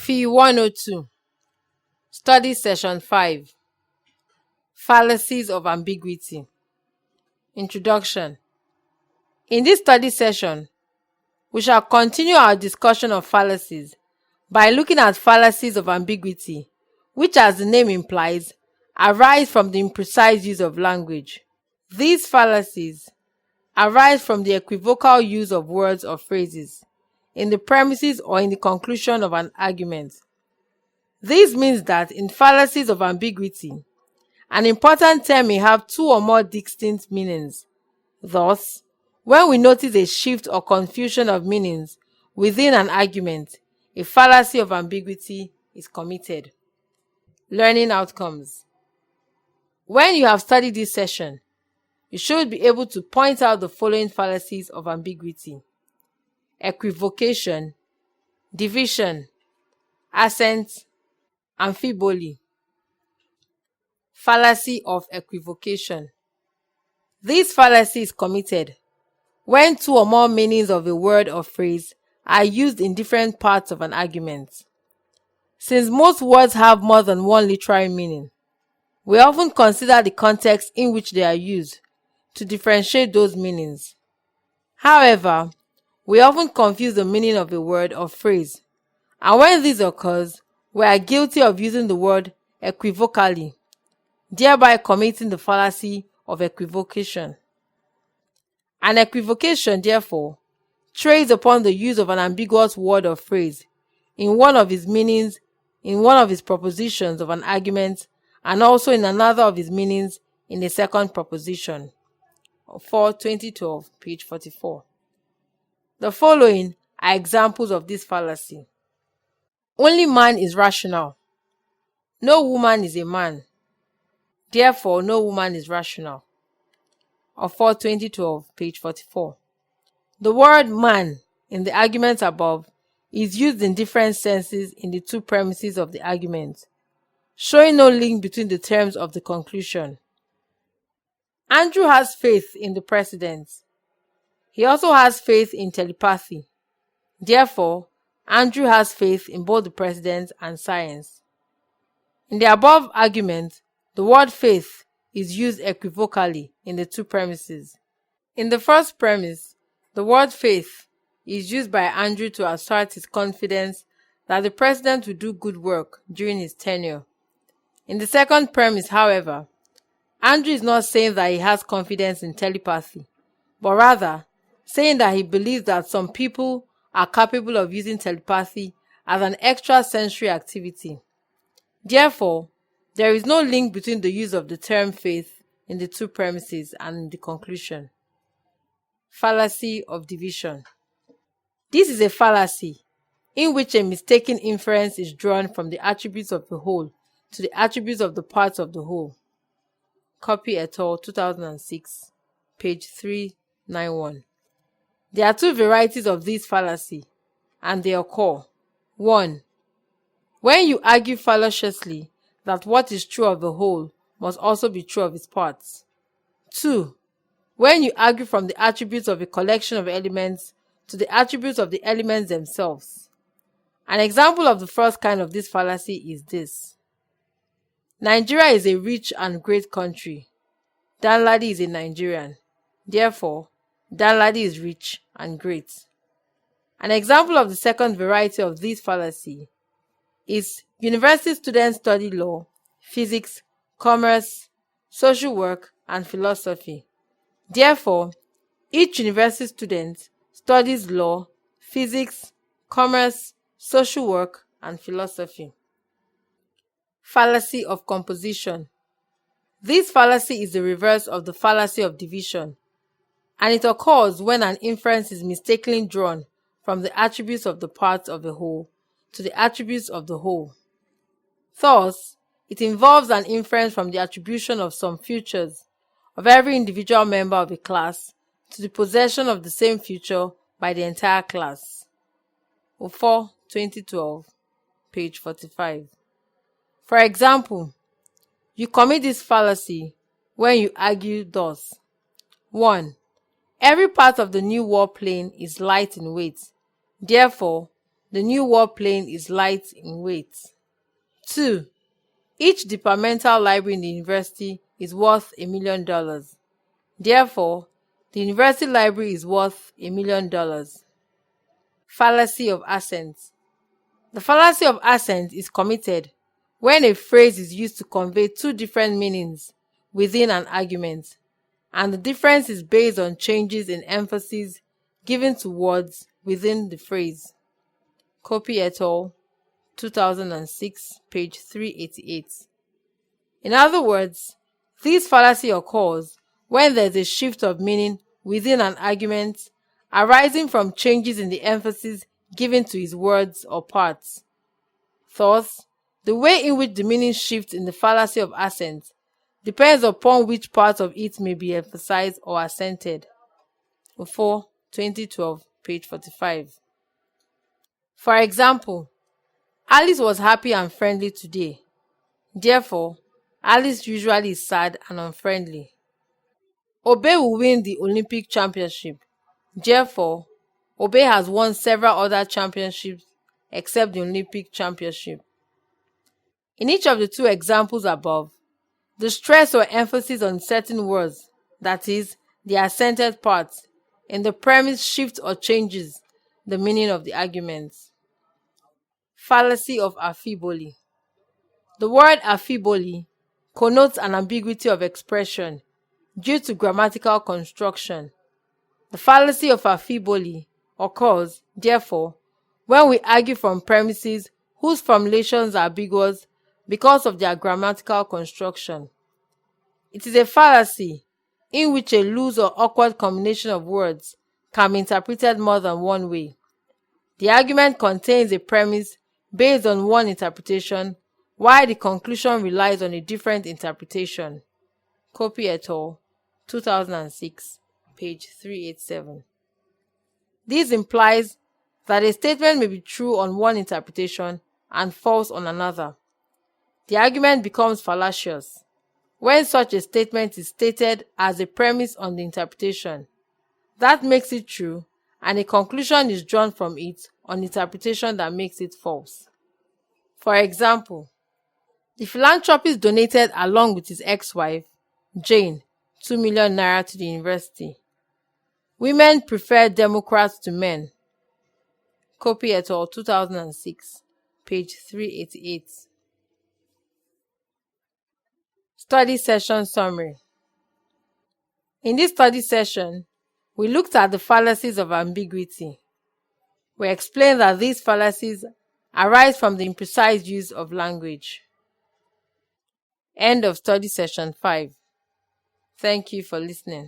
PHI 102. Study Session 5. Fallacies of Ambiguity. Introduction. In this study session, we shall continue our discussion of fallacies by looking at fallacies of ambiguity, which, as the name implies, arise from the imprecise use of language. These fallacies arise from the equivocal use of words or phrases in the premises or in the conclusion of an argument. This means that in fallacies of ambiguity, an important term may have two or more distinct meanings. Thus, when we notice a shift or confusion of meanings within an argument, a fallacy of ambiguity is committed. Learning outcomes. When you have studied this session, you should be able to point out the following fallacies of ambiguity: equivocation, division, accent, amphiboly. Fallacy of equivocation. This fallacy is committed when two or more meanings of a word or phrase are used in different parts of an argument. Since most words have more than one literal meaning, we often consider the context in which they are used to differentiate those meanings. However, we often confuse the meaning of a word or phrase, and when this occurs, we are guilty of using the word equivocally, thereby committing the fallacy of equivocation. An equivocation, therefore, trades upon the use of an ambiguous word or phrase in one of its meanings, in one of its propositions of an argument, and also in another of its meanings in a second proposition. 2012, page 44. The following are examples of this fallacy. Only man is rational. No woman is a man. Therefore, no woman is rational. 2012, page 44. The word man in the argument above is used in different senses in the two premises of the argument, showing no link between the terms of the conclusion. Andrew has faith in the president. He also has faith in telepathy. Therefore, Andrew has faith in both the president and science. In the above argument, the word faith is used equivocally in the two premises. In the first premise, the word faith is used by Andrew to assert his confidence that the president will do good work during his tenure. In the second premise, however, Andrew is not saying that he has confidence in telepathy, but rather saying that he believes that some people are capable of using telepathy as an extrasensory activity. Therefore, there is no link between the use of the term faith in the two premises and in the conclusion. Fallacy of division. This is a fallacy in which a mistaken inference is drawn from the attributes of the whole to the attributes of the parts of the whole. Copy et al. 2006, page 391. There are two varieties of this fallacy, and they occur. 1. When you argue fallaciously that what is true of the whole must also be true of its parts. 2. When you argue from the attributes of a collection of elements to the attributes of the elements themselves. An example of the first kind of this fallacy is this. Nigeria is a rich and great country. Danladi is a Nigerian. Therefore, Danladi is rich and great. An example of the second variety of this fallacy is university students study law, physics, commerce, social work, and philosophy. Therefore, each university student studies law, physics, commerce, social work, and philosophy. Fallacy of composition. This fallacy is the reverse of the fallacy of division, and it occurs when an inference is mistakenly drawn from the attributes of the parts of the whole to the attributes of the whole. Thus, it involves an inference from the attribution of some features of every individual member of a class to the possession of the same feature by the entire class. 2012, page 45. For example, you commit this fallacy when you argue thus. 1. Every part of the new warplane is light in weight. Therefore, The new warplane is light in weight. 2. Each departmental library in the university is worth $1 million. Therefore, the university library is worth $1 million. Fallacy of accent. The fallacy of accent is committed when a phrase is used to convey two different meanings within an argument, and the difference is based on changes in emphasis given to words within the phrase. Copy et al., 2006, page 388. In other words, this fallacy occurs when there is a shift of meaning within an argument arising from changes in the emphasis given to its words or parts. Thus, the way in which the meaning shifts in the fallacy of accent depends upon which part of it may be emphasized or accented. 4, 2012, page 45. For example, Alice was happy and friendly today. Therefore, Alice usually is sad and unfriendly. Obey will win the Olympic championship. Therefore, Obey has won several other championships except the Olympic championship. In each of the two examples above, the stress or emphasis on certain words, that is, the accented parts, in the premise shifts or changes the meaning of the arguments. Fallacy of aphibole. The word aphibole connotes an ambiguity of expression due to grammatical construction. The fallacy of aphibole occurs, therefore, when we argue from premises whose formulations are ambiguous because of their grammatical construction. It is a fallacy in which a loose or awkward combination of words can be interpreted more than one way. The argument contains a premise based on one interpretation, while the conclusion relies on a different interpretation. Copy et al., 2006, page 387. This implies that a statement may be true on one interpretation and false on another. The argument becomes fallacious when such a statement is stated as a premise on the interpretation. That makes it true, and a conclusion is drawn from it on interpretation that makes it false. For example, the philanthropist donated along with his ex-wife, Jane, 2 million naira to the university. Women prefer Democrats to men. Copy et al., 2006, page 388. Study session summary. In this study session, we looked at the fallacies of ambiguity. We explained that these fallacies arise from the imprecise use of language. End of study session 5. Thank you for listening.